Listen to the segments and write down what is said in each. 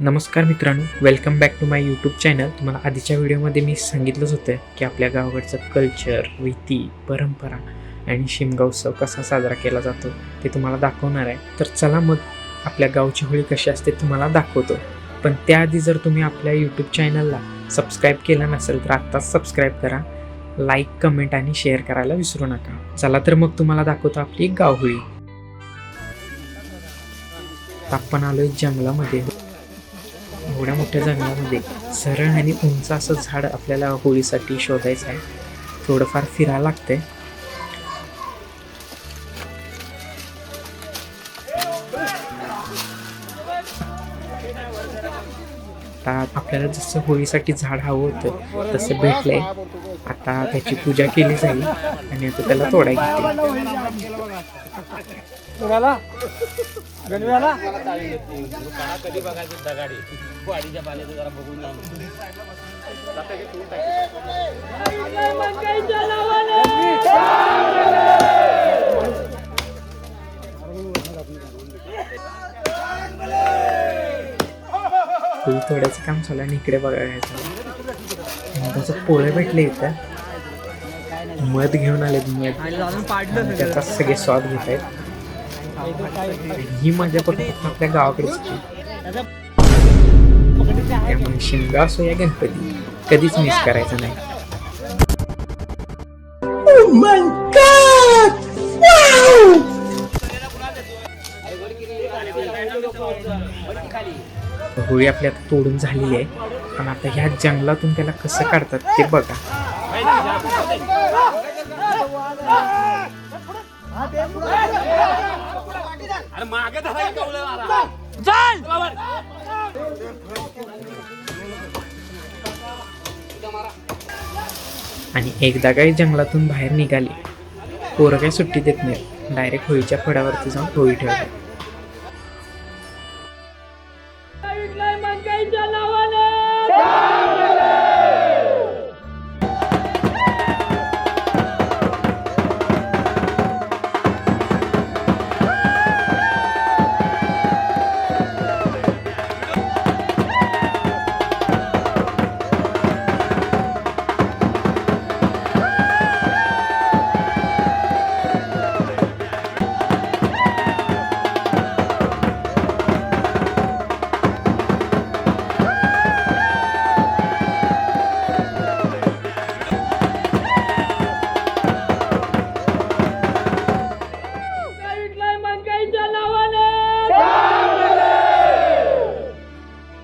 नमस्कार मित्रांनो, welcome back to my YouTube channel. तुम्हाला आधीच्या व्हिडिओमध्ये मी सांगितलंच होतं की आपल्या गावाकडचं कल्चर, रीती, परंपरा आणि शिमगा उत्सव कसा साजरा केला जातो ते तुम्हाला दाखवणार आहे. तर चला मग आपल्या गावची होळी कशी असते तुम्हाला दाखवतो. पण त्याआधी जर तुम्ही आपल्या यूट्यूब चॅनलला सबस्क्राईब केलं नसेल तर आत्ताच सबस्क्राईब करा, लाईक, कमेंट आणि शेअर करायला विसरू नका. चला तर मग तुम्हाला दाखवतो आपली गावहोळी. आपण आलोय जंगलामध्ये. एवढ्या मोठ्या जंगलामध्ये सरळ आणि उंच असं झाड आपल्याला होळीसाठी शोधायचं आहे. थोडंफार फिरायला लागतंय. आता आपल्याला जसं होळीसाठी झाड हवं होतं तसं भेटलंय. आता त्याची पूजा केली जाईल आणि आता त्याला तोडाय घेते. कधी बघायचं दगाडी वाडीच्या पाण्याचं जरा बघून होळी तोडायचं काम चालू आणि इकडे बघायचं त्याचं पोळे भेटले इथं. मध घेऊन आले. मध त्याचा सगळे स्वाद घेत आहेत. ही मजा फक्त आपल्या गावाकडेच त्यामुळे शिमगा असो या गणपती कधीच मिस करायचं नाही. होळी आपली आता तोडून झालेली आहे, पण आता ह्या जंगलातून त्याला कसं काढतात ते बघा. आणि एकदा काही जंगलातून बाहेर निघाली पोरं काही सुट्टी देत नाही. डायरेक्ट होळीच्या फळावरती जाऊन होळी ठेवतात.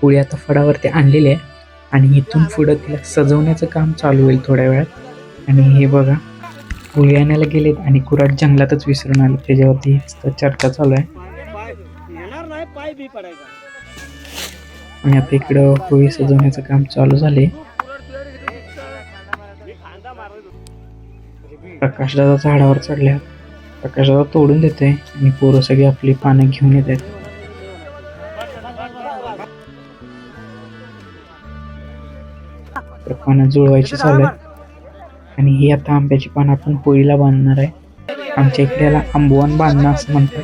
होळी आता फळावरती आणलेली आहे आणि इथून पुढं तिला सजवण्याचं काम चालू होईल थोड्या वेळात. आणि हे बघा, होळी आणायला गेलेत आणि कुऱ्हाड जंगलातच विसरून आले. त्याच्यावरती चर्चा चालू आहे. आणि आता इकडं होळी सजवण्याचं काम चालू झाले. प्रकाशदादा झाडावर चढल्या. प्रकाशदादा तोडून देते आणि पोरं सगळी आपली पानं घेऊन येत आहेत. पानं जुळवायची चालू आहे. आणि ही आता आंब्याची पानं आपण होळीला बांधणार आहे. आमच्या इकडे याला आंबवान बांधणं असं म्हणतात.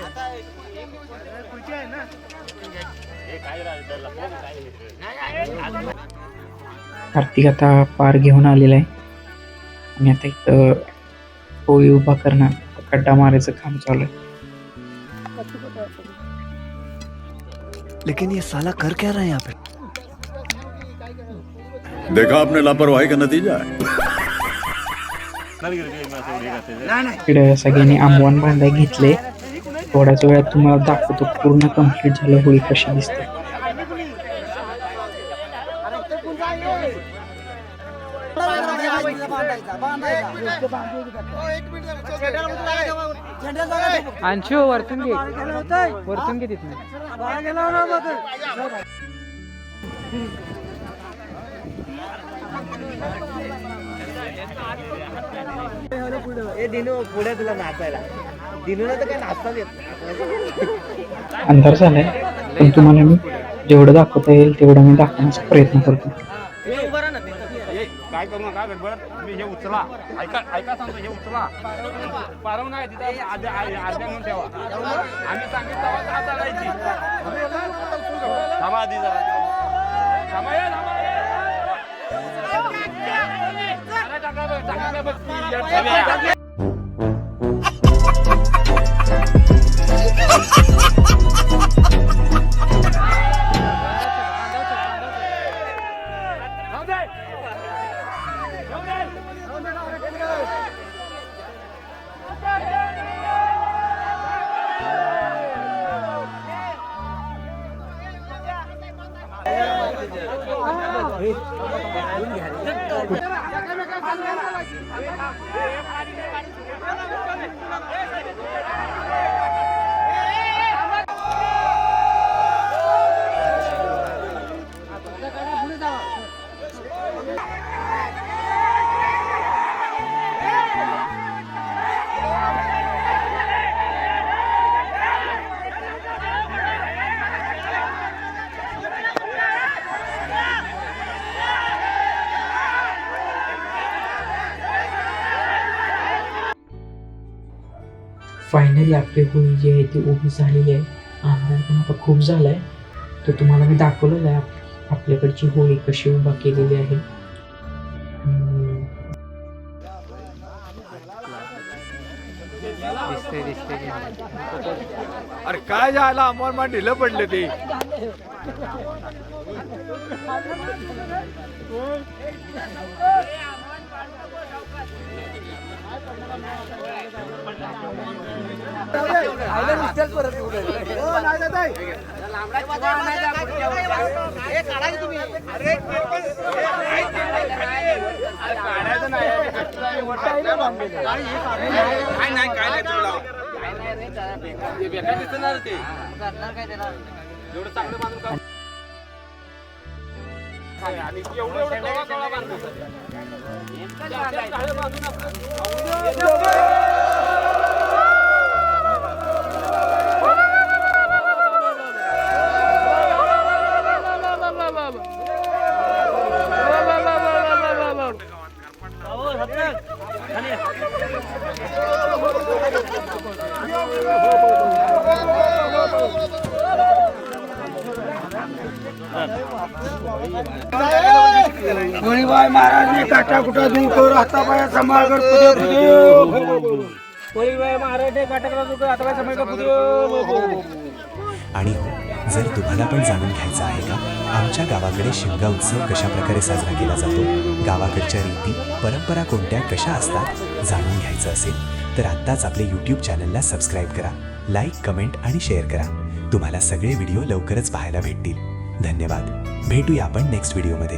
कार्तिक आता पार घेऊन आलेला आहे आणि आता इथं होळी उभा करणं, खड्डा मारायचं काम चालू आहे. लेकिन ये साला कर क्या रहा है यहाँ पे? देखा आपने लापरवाही का नतीजा है. इकडे सगळ्यांनी आंबवान बांधाय घेतले. थोड्याच वेळात तुम्हाला दाखवतो पूर्ण कम्प्लीट झालं होळी कशी दिसते. अंशू वरतून घे तिथून. पुढे तुला नाचायला दिनूला तर काय नाचताच येत नाही. अंधार झालाय, पण तुम्हाला मी जेवढं दाखवता येईल तेवढं मी दाखवण्याचा प्रयत्न करतो. काय करू नका गडबड. तुम्ही हे उचला, ऐका ऐका सांगतो, हे उचला. पारव नाही तिथे आज्ञा म्हणून ठेवा. आम्ही सांगितलं थांबा आधी जरा. फायनली आपली होळी जी आहे ती उभी झालेली आहे. अंधार पण आता खूप झाला आहे. तर तुम्हाला मी दाखवलेलं आहे आपल्याकडची होळी कशी उभा केलेली आहे. दिसते अरे काय झालं आम्हाला ढिलं पडलं ते. गोळीबाई महाराज ने काटा कुटा दूर करू हातापाया सांभाळ कर गोळीबाई महाराज ने काटा कुटा दूर कर हातापाया सांभाळ कर. आणि हो, जर तुम्हाला पण जाणून घ्यायचं आहे का आमच्या गावाकडे शिमगा उत्सव कशा प्रकारे साजरा केला जातो, गावाकडच्या रीती परंपरा कोणत्या कशा असतात जाणून घ्यायचं असेल तर आत्ताच आपले यूट्यूब चॅनलला सबस्क्राईब करा, लाईक, कमेंट आणि शेअर करा. तुम्हाला सगळे व्हिडिओ लवकरच पाहायला भेटतील. धन्यवाद. भेटूया आपण नेक्स्ट व्हिडिओमध्ये.